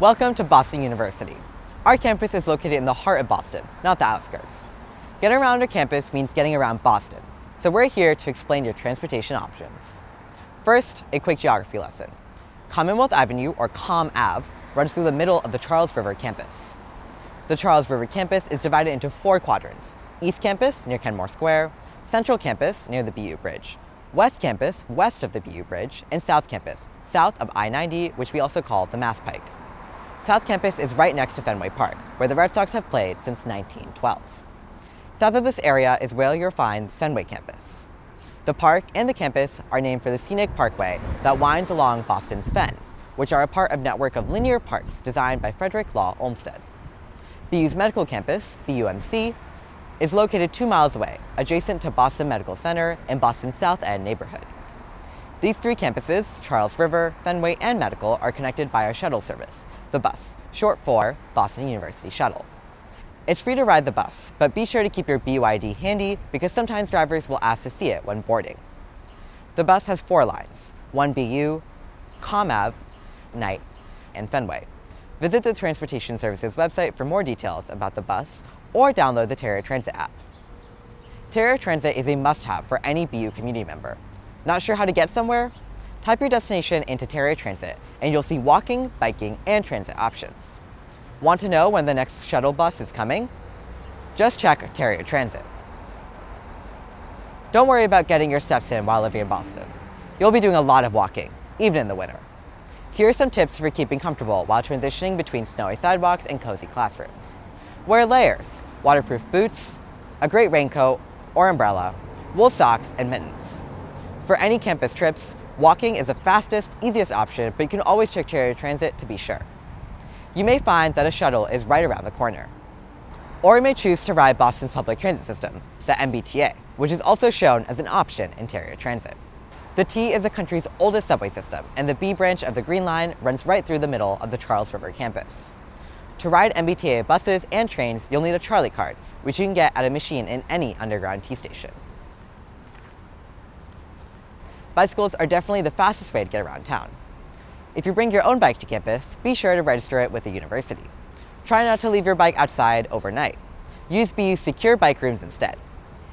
Welcome to Boston University. Our campus is located in the heart of Boston, not the outskirts. Getting around our campus means getting around Boston, so we're here to explain your transportation options. First, a quick geography lesson. Commonwealth Avenue, or Com Ave, runs through the middle of the Charles River campus. The Charles River campus is divided into 4 quadrants: East Campus, near Kenmore Square; Central Campus, near the BU Bridge; West Campus, west of the BU Bridge; and South Campus, south of I-90, which we also call the Mass Pike. South Campus is right next to Fenway Park, where the Red Sox have played since 1912. South of this area is where you'll find Fenway Campus. The park and the campus are named for the scenic parkway that winds along Boston's Fens, which are a part of a network of linear parks designed by Frederick Law Olmsted. BU's medical campus, BUMC, is located 2 miles away, adjacent to Boston Medical Center and Boston's South End neighborhood. These 3 campuses, Charles River, Fenway, and Medical, are connected by our shuttle service, the bus, short for Boston University Shuttle. It's free to ride the bus, but be sure to keep your BU ID handy because sometimes drivers will ask to see it when boarding. The bus has 4 lines: 1 BU, Com Ave, Knight, and Fenway. Visit the Transportation Services website for more details about the bus or download the Terra Transit app. Terra Transit is a must-have for any BU community member. Not sure how to get somewhere? Type your destination into Terra Transit and you'll see walking, biking, and transit options. Want to know when the next shuttle bus is coming? Just check Terra Transit. Don't worry about getting your steps in while living in Boston. You'll be doing a lot of walking, even in the winter. Here are some tips for keeping comfortable while transitioning between snowy sidewalks and cozy classrooms. Wear layers, waterproof boots, a great raincoat or umbrella, wool socks, and mittens. For any campus trips, walking is the fastest, easiest option, but you can always check Terra Transit to be sure. You may find that a shuttle is right around the corner. Or you may choose to ride Boston's public transit system, the MBTA, which is also shown as an option in Terra Transit. The T is the country's oldest subway system, and the B branch of the Green Line runs right through the middle of the Charles River campus. To ride MBTA buses and trains, you'll need a Charlie card, which you can get at a machine in any underground T station. Bicycles are definitely the fastest way to get around town. If you bring your own bike to campus, be sure to register it with the university. Try not to leave your bike outside overnight. Use BU's secure bike rooms instead.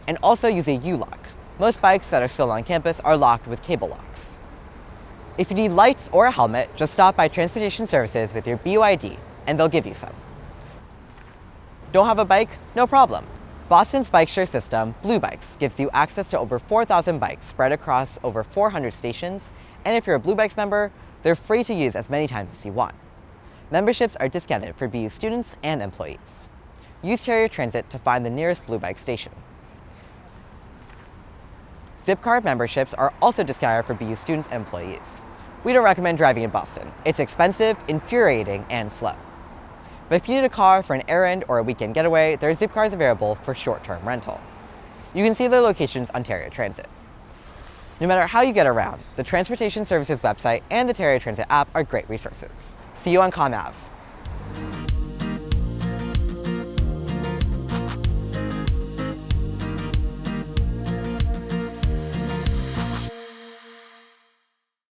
And also use a U-lock. Most bikes that are still on campus are locked with cable locks. If you need lights or a helmet, just stop by Transportation Services with your BU ID and they'll give you some. Don't have a bike? No problem. Boston's bike share system, Bluebikes, gives you access to over 4,000 bikes spread across over 400 stations, and if you're a Bluebikes member, they're free to use as many times as you want. Memberships are discounted for BU students and employees. Use Terra Transit to find the nearest Bluebike station. Zipcar memberships are also discounted for BU students and employees. We don't recommend driving in Boston. It's expensive, infuriating, and slow. But if you need a car for an errand or a weekend getaway, there are Zipcars available for short-term rental. You can see their locations on Terra Transit. No matter how you get around, the Transportation Services website and the Terra Transit app are great resources. See you on Com Ave.